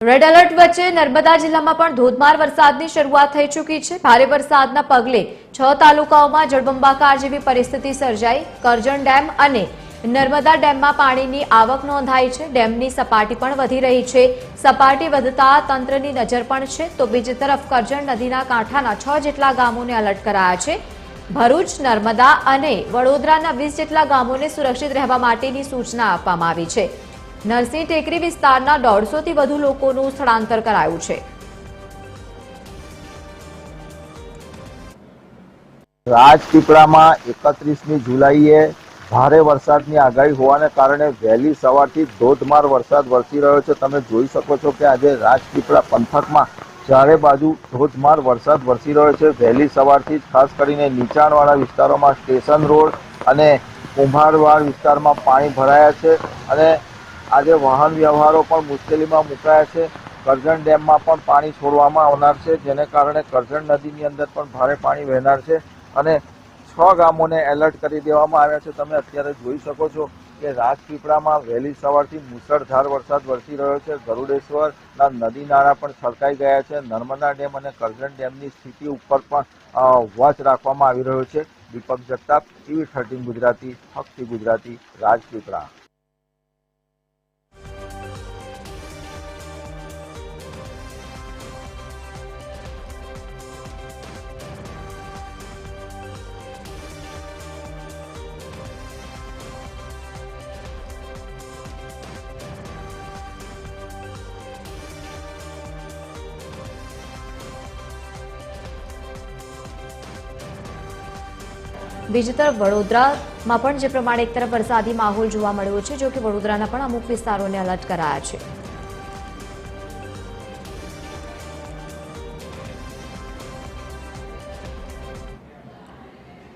Red alert વચ્ચે નર્મદા જિલ્લામાં પણ ધોધમાર વરસાદની શરૂઆત થઈ ચૂકી છે। ભારે વરસાદના પગલે 6 તાલુકાઓમાં જળબંબાકાર જેવી પરિસ્થિતિ સર્જાઈ। કરજણ ડેમ અને નર્મદા ડેમમાં પાણીની આવક નોંધાઈ છે। ડેમની સપાટી પણ વધી રહી છે। સપાટી વધતા તંત્રની નજર પણ છે, તો બીજી તરફ કરજણ નદીના કાંઠાના 6 જેટલા ગામોને એલર્ટ કરાયા છે। ભરૂચ, નર્મદા અને વડોદરાના 20 જેટલા ગામોને સુરક્ષિત રહેવા માટેની સૂચના આપવામાં આવી છે। નરસિંહ ટેકરી વિસ્તારના 150 થી વધુ લોકોનું સ્થળાંતર કરાયું છે। રાજપીપળામાં 31મી જુલાઈએ ભારે વરસાદની આગાહી હોવાને કારણે વહેલી સવારથી ધોધમાર વરસાદ વરસી રહ્યો છે। તમે જોઈ શકો છો કે આજે રાજપીપળા પંથકમાં ચારે બાજુ ધોધમાર વરસાદ વરસી રહ્યો છે। વહેલી સવારથી ખાસ કરીને નીચાણવાળા વિસ્તારોમાં સ્ટેશન રોડ અને કુંભારવાડ વિસ્તારમાં પાણી ભરાયા છે અને આજે વાહન વ્યવહારો પણ મુશ્કેલીમાં મુકાયા છે। કરજણ ડેમમાં પણ પાણી છોડવામાં આવનાર છે, જેને કારણે કરજણ નદીની અંદર પણ ભારે પાણી વહેનાર છે અને 6 ગામોને એલર્ટ કરી દેવામાં આવ્યા છે। તમે અત્યારે જોઈ શકો છો કે રાજપીપળામાં વહેલી સવારથી મુશળધાર વરસાદ વરસી રહ્યો છે। ગરુડેશ્વરના નદી નાળા પણ છલકાઈ ગયા છે। નર્મદા ડેમ અને કરજણ ડેમની સ્થિતિ ઉપર પણ વોચ રાખવામાં આવી રહ્યો છે। દીપક જગતાપ, TV13 ગુજરાતી, હકથી ગુજરાતી, રાજપીપળા। બીજી તરફ વડોદરામાં પણ જે પ્રમાણે એક તરફ વરસાદી માહોલ જોવા મળ્યો છે, જો કે વડોદરાના પણ અમુક વિસ્તારોને એલર્ટ કરાયા છે।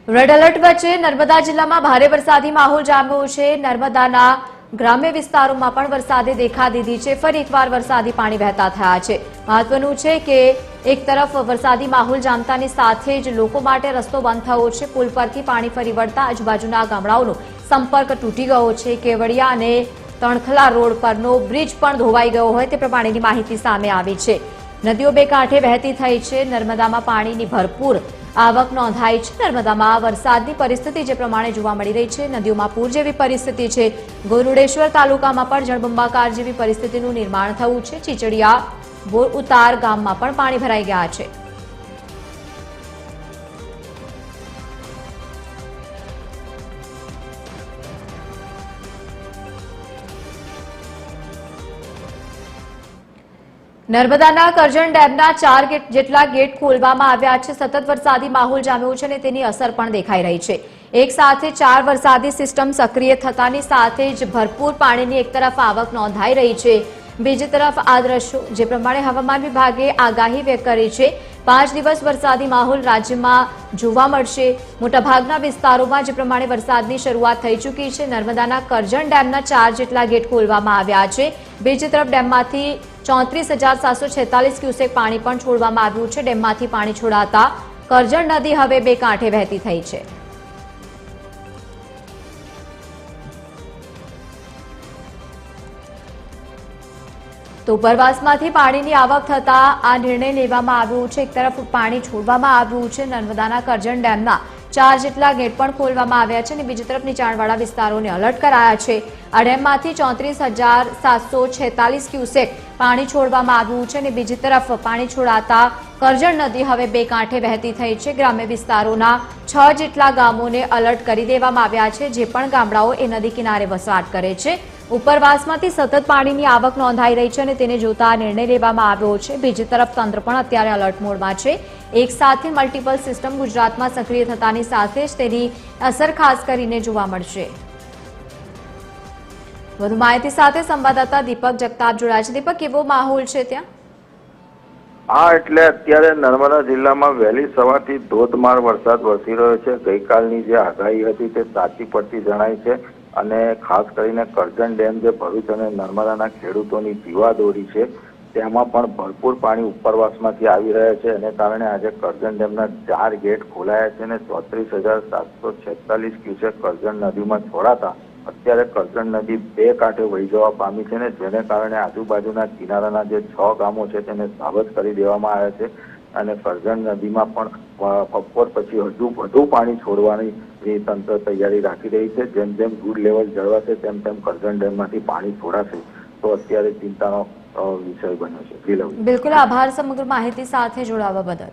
રેડ એલર્ટ વચ્ચે નર્મદા જિલ્લામાં ભારે વરસાદી માહોલ જામ્યો છે। નર્મદાના ગ્રામ્ય વિસ્તારોમાં પણ વરસાદે દેખા દીધી છે। ફરી એકવાર વરસાદી પાણી વહેતા થયા છે। મહત્વનું છે કે એક તરફ વરસાદી માહોલ જામતાની સાથે જ લોકો માટે રસ્તો બંધ થયો છે। પુલ પરથી પાણી ફરી વળતા આજુબાજુના ગામડાઓનો સંપર્ક તૂટી ગયો છે। કેવડિયા અને તણખલા રોડ પરનો બ્રિજ પણ ધોવાઈ ગયો હોય તે પ્રમાણેની માહિતી સામે આવી છે। નદીઓ બે કાંઠે વહેતી થઈ છે। નર્મદામાં પાણીની ભરપૂર આવક નોંધાઈ છે। નર્મદામાં વરસાદની પરિસ્થિતિ જે પ્રમાણે જોવા મળી રહી છે, નદીઓમાં પૂર જેવી પરિસ્થિતિ છે। ગરુડેશ્વર તાલુકામાં પણ જળબંબાકાર જેવી પરિસ્થિતિનું નિર્માણ થયું છે। ચીચડિયા બોર ઉતાર ગામમાં પણ પાણી ભરાઈ ગયા છે। નર્મદાના કરજણ ડેમના 4 જેટલા ગેટ ખોલવામાં આવ્યા છે। સતત વરસાદી માહોલ જામ્યો છે અને તેની અસર પણ દેખાઈ રહી છે। એક સાથે 4 વરસાદી સિસ્ટમ સક્રિય થતાની સાથે જ ભરપૂર પાણીની એક તરફ આવક નોંધાઈ રહી છે, બીજી તરફ આ દ્રશ્યો જે પ્રમાણે હવામાન વિભાગે આગાહી વ્યક્ત કરી છે, 5 દિવસ વરસાદી માહોલ રાજ્યમાં જોવા મળશે। મોટાભાગના વિસ્તારોમાં જે પ્રમાણે વરસાદની શરૂઆત થઈ ચૂકી છે। નર્મદાના કરજણ ડેમના 4 જેટલા ગેટ ખોલવામાં આવ્યા છે। બીજી તરફ ડેમમાંથી 34,746 ક્યુસેક પાણી પણ છોડવામાં આવ્યું છે। ડેમમાંથી પાણી છોડાતા કરજણ નદી હવે બે કાંઠે વહેતી થઈ છે। તો ઉપરવાસમાંથી પાણીની આવક થતા આ નિર્ણય લેવામાં આવ્યો છે। એક તરફ પાણી છોડવામાં આવ્યું છે। નર્મદાના કરજણ ડેમના 4 જેટલા ગેટ પણ ખોલવામાં આવ્યા છે અને બીજી તરફ નીચાણવાળા વિસ્તારોને એલર્ટ કરાયા છે। આ ડેમમાંથી 34,746 ક્યુસેક પાણી છોડવામાં આવ્યું છે અને બીજી તરફ પાણી છોડાતા કરજણ નદી હવે બે કાંઠે વહેતી થઈ છે। ગ્રામ્ય વિસ્તારોના 6 જેટલા ગામોને એલર્ટ કરી દેવામાં આવ્યા છે, જે પણ ગામડાઓ એ નદી કિનારે વસવાટ કરે છે। ઉપરવાસમાંથી સતત પાણીની આવક નોંધાઈ રહી છે અને તેને જોતા નિર્ણય લેવામાં આવ્યો છે। બીજી તરફ તંત્ર પણ અત્યારે એલર્ટ મોડમાં છે। એક સાથે મલ્ટિપલ સિસ્ટમ ગુજરાતમાં સક્રિય થતાની સાથે જ તેની અસર ખાસ કરીને જોવા મળશે। વધુ માહિતી સાથે સંવાદદાતા દીપક જગતાપ જોડાયા છે। દીપક, કેવો માહોલ છે ત્યાં? એટલે અત્યારે નર્મદા જિલ્લામાં વહેલી સવારથી ધોધમાર વરસાદ વરસી રહ્યો છે। ગઈકાલની જે આગાહી હતી તે સાચી પડતી જણાય છે અને ખાસ કરીને કરજણ ડેમ જે ભરૂચ અને નર્મદાના ખેડૂતોની જીવાદોરી છે, તેમાં પણ ભરપૂર પાણી ઉપરવાસમાંથી આવી રહ્યા છે। એને કારણે આજે કરજણ ડેમના 4 ગેટ ખોલાયા છે અને 34,746 ક્યુસેક કરજણ નદીમાં છોડાતા અત્યારે કરજણ નદી બે કાંઠે વહી જવા પામી છે ને જેને કારણે આજુબાજુના કિનારાના જે 6 ગામો છે તેને સાવધ કરી દેવામાં આવ્યા છે અને કરજણ નદીમાં પણ બપોર પછી હજુ વધુ પાણી છોડવાની તંત્ર તૈયારી રાખી રહી છે. જેમ જેમ ગુડ લેવલ જળવાશે તેમ તેમ કરજણ ડેમમાંથી પાણી છોડાશે તો અત્યારે ચિંતાનો વિષય બન્યો છે. બિલકુલ, આભાર સમગ્ર માહિતી સાથે જોડાવા બદલ.